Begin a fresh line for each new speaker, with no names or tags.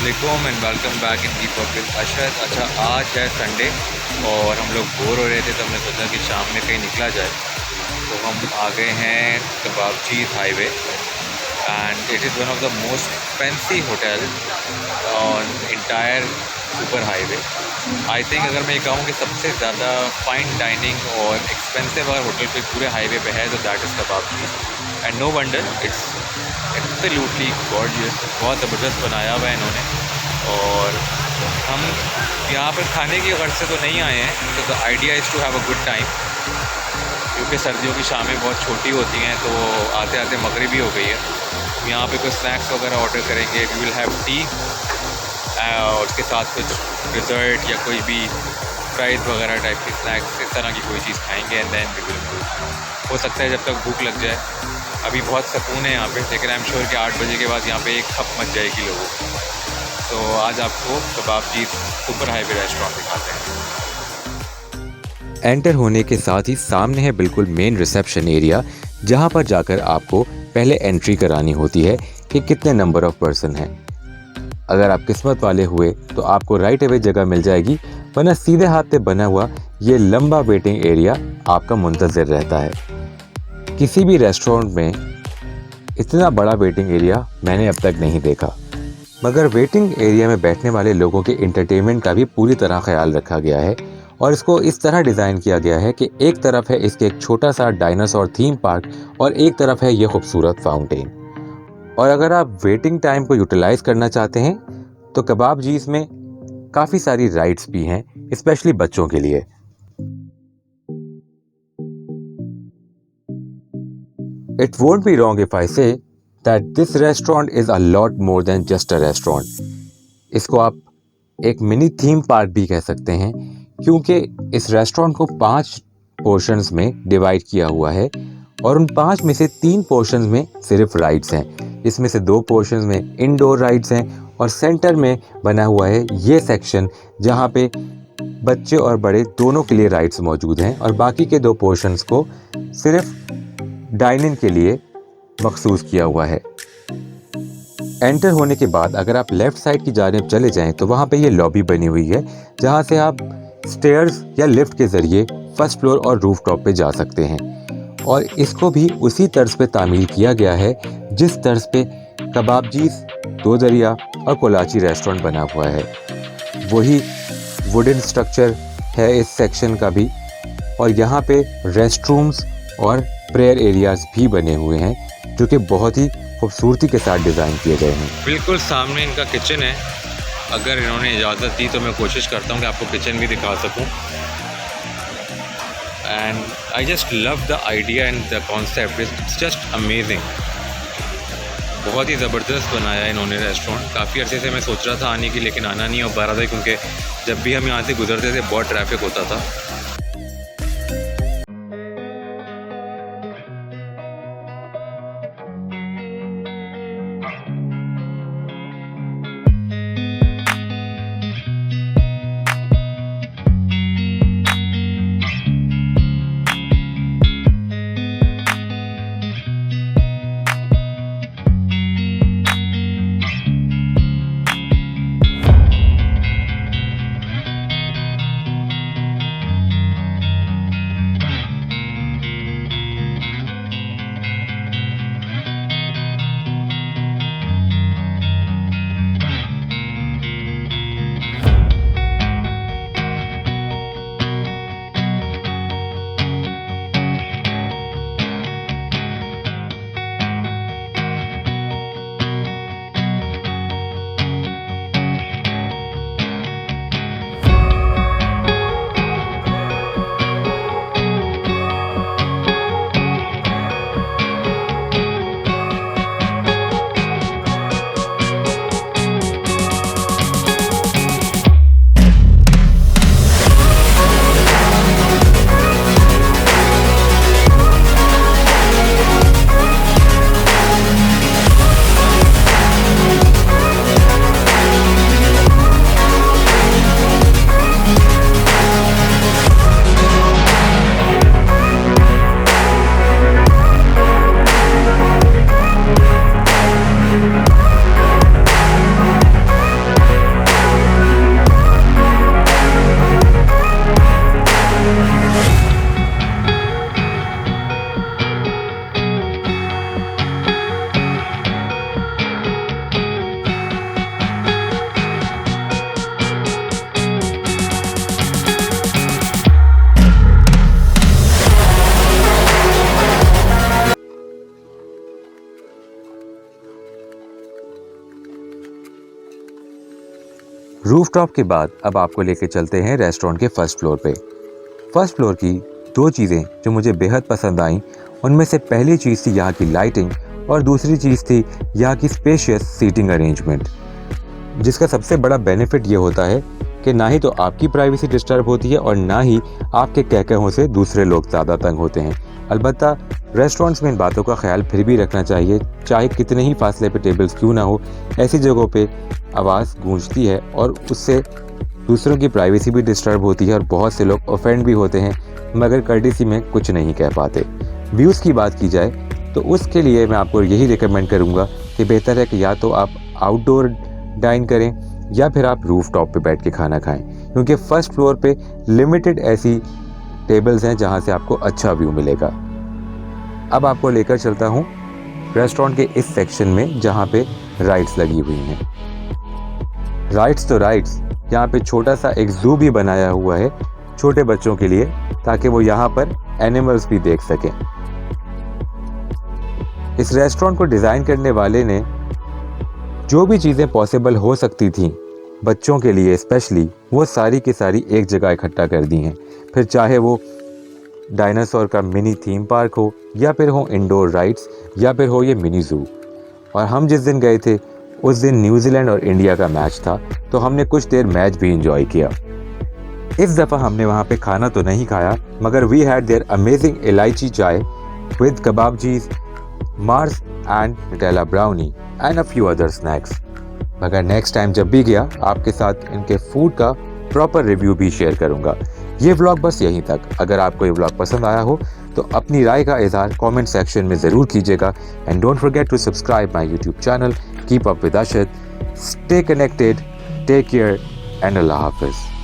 अस्सलामुअलैकुम and welcome back in keep up with Ashad. अच्छा, आज है संडे और हम लोग बोर हो रहे थे तो हमने सोचा कि शाम में कहीं निकला जाए। तो हम आ गए हैं Kababchi highway and it is one of the most fancy hotel on entire super highway. I think अगर मैं ये कहूँ कि सबसे ज़्यादा फाइन डाइनिंग और एक्सपेंसिव अगर होटल पे पूरे हाईवे पे है तो that is Kababchi. And no wonder it's absolutely gorgeous. बहुत ज़बरदस्त बनाया हुआ है इन्होंने। और हम यहाँ पर खाने की गर्ज से तो नहीं आए हैं, तो the idea is to have a good time, क्योंकि सर्दियों की शामें बहुत छोटी होती हैं तो आते आते मगरिब भी हो गई है। यहाँ पे कोई स्नैक्स वगैरह ऑर्डर करेंगे, वी विल हैव टी और उसके साथ कुछ डिज़र्ट या कोई भी फ्राइज़ वगैरह टाइप की स्नैक्स, इस तरह की कोई चीज़ खाएंगे and then we will move. हो सकता है जब तक भूख लग जाए। अभी बहुत सुकून है यहाँ पे, लेकिन आई एम श्योर कि 8 बजे के बाद यहाँ पे एक खप मच जाएगी लोगों को। तो आज आपको कबाबची सुपर हाईवे रेस्टोरेंट दिखाते हैं।
एंटर होने के साथ ही सामने है बिल्कुल मेन रिसेप्शन एरिया, जहां पर जाकर आपको पहले एंट्री करानी होती है कि कितने नंबर ऑफ पर्सन हैं। अगर आप किस्मत वाले हुए तो आपको राइट अवे जगह मिल जाएगी, वरना सीधे हाथ से बना हुआ ये लंबा वेटिंग एरिया आपका मुंतज़िर रहता है। किसी भी रेस्टोरेंट में इतना बड़ा वेटिंग एरिया मैंने अब तक नहीं देखा, मगर वेटिंग एरिया में बैठने वाले लोगों के एंटरटेनमेंट का भी पूरी तरह ख्याल रखा गया है और इसको इस तरह डिज़ाइन किया गया है कि एक तरफ है इसके एक छोटा सा डायनासोर थीम पार्क और एक तरफ है ये खूबसूरत फाउंटेन। और अगर आप वेटिंग टाइम को यूटिलाइज़ करना चाहते हैं तो कबाबची में काफ़ी सारी राइड्स भी हैं, स्पेशली बच्चों के लिए। It won't be wrong if I say that this restaurant is a lot more than just a restaurant. इसको आप एक मिनी थीम पार्क भी कह सकते हैं, क्योंकि इस रेस्टोरेंट को 5 पोर्शंस में डिवाइड किया हुआ है और उन 5 में से 3 पोर्शंस में सिर्फ राइड्स हैं। इसमें से 2 पोर्शंस में इंडोर राइड्स हैं और सेंटर में बना हुआ है ये सेक्शन जहाँ पे बच्चे और बड़े दोनों के लिए राइड्स मौजूद हैं और बाकी के 2 पोर्शंस को सिर्फ डाइनिंग के लिए मखसूस किया हुआ है। एंटर होने के बाद अगर आप लेफ़्ट साइड की जानिब चले जाएं तो वहाँ पे ये लॉबी बनी हुई है, जहाँ से आप स्टेयर्स या लिफ्ट के ज़रिए फर्स्ट फ्लोर और रूफ टॉप पे जा सकते हैं। और इसको भी उसी तर्ज पे तामीर किया गया है जिस तर्ज पे कबाबची, दो दरिया और कोलाची रेस्टोरेंट बना हुआ है। वही वुडन स्ट्रक्चर है इस सेक्शन का भी, और यहाँ पे रेस्ट रूम्स और प्रेयर एरियाज भी बने हुए हैं जो कि बहुत ही खूबसूरती के साथ डिज़ाइन किए गए हैं।
बिल्कुल सामने इनका किचन है। अगर इन्होंने इजाज़त दी तो मैं कोशिश करता हूँ कि आपको किचन भी दिखा सकूँ। And I just love the idea and the concept, it's just amazing. बहुत ही ज़बरदस्त बनाया है इन्होंने रेस्टोरेंट। काफ़ी अर्से से मैं सोच रहा था आने की, लेकिन आना नहीं हो पा रहा था क्योंकि जब भी हम यहाँ से गुजरते थे बहुत ट्रैफिक होता था।
रूफटॉप के बाद अब आपको लेके चलते हैं रेस्टोरेंट के फर्स्ट फ्लोर पे। फर्स्ट फ्लोर की दो चीज़ें जो मुझे बेहद पसंद आईं, उनमें से पहली चीज़ थी यहाँ की लाइटिंग और दूसरी चीज़ थी यहाँ की स्पेशियस सीटिंग अरेंजमेंट, जिसका सबसे बड़ा बेनिफिट ये होता है कि ना ही तो आपकी प्राइवेसी डिस्टर्ब होती है और ना ही आपके कहकहों से दूसरे लोग ज़्यादा तंग होते हैं। अलबत्ता रेस्टोरेंट्स में इन बातों का ख्याल फिर भी रखना चाहिए, चाहे कितने ही फासले पे टेबल्स क्यों ना हो, ऐसी जगहों पे आवाज़ गूंजती है और उससे दूसरों की प्राइवेसी भी डिस्टर्ब होती है और बहुत से लोग ऑफेंड भी होते हैं मगर कर्टिसी में कुछ नहीं कह पाते। व्यूज़ की बात की जाए तो उसके लिए मैं आपको यही रिकमेंड करूँगा कि बेहतर है कि या तो आप आउटडोर डाइन करें या फिर आप रूफ टॉप पर बैठ के खाना खाएँ, क्योंकि फर्स्ट फ्लोर पे लिमिटेड ऐसी टेबल्स हैं जहाँ से आपको अच्छा व्यू मिलेगा। अब आपको लेकर चलता हूँ रेस्टोरेंट के इस सेक्शन में जहाँ पे राइड्स लगी हुई हैं। राइड्स तो राइड्स, यहाँ पे छोटा सा एक ज़ू भी बनाया हुआ है छोटे बच्चों के लिए, ताकि वो यहाँ पर एनिमल्स भी देख सकें। इस रेस्टोरेंट को डिज़ाइन करने वाले ने जो भी चीज़ें पॉसिबल हो सकती थी बच्चों के लिए स्पेशली, वो सारी की सारी एक जगह इकट्ठा कर दी हैं। फिर चाहे वो डायनासोर का मिनी थीम पार्क हो या फिर हो इंडोर राइड्स या फिर हो ये मिनी ज़ू। और हम जिस दिन गए थे उस दिन न्यूजीलैंड और इंडिया का मैच था, तो हमने कुछ देर मैच भी इंजॉय किया। इस दफ़ा हमने वहाँ पे खाना तो नहीं खाया, मगर we had there amazing elaichi chai with Kababjees, Mars and Nutella brownie and a few other snacks. मगर नेक्स्ट टाइम जब भी गया आपके साथ इनके फूड का प्रॉपर रिव्यू भी शेयर करूँगा। ये व्लॉग बस यहीं तक। अगर आपको ये व्लॉग पसंद आया हो तो अपनी राय का इज़हार कमेंट सेक्शन में ज़रूर कीजिएगा and don't forget to subscribe my YouTube channel. Keep up with Arshad, stay connected, take care and अल्लाह हाफिज़।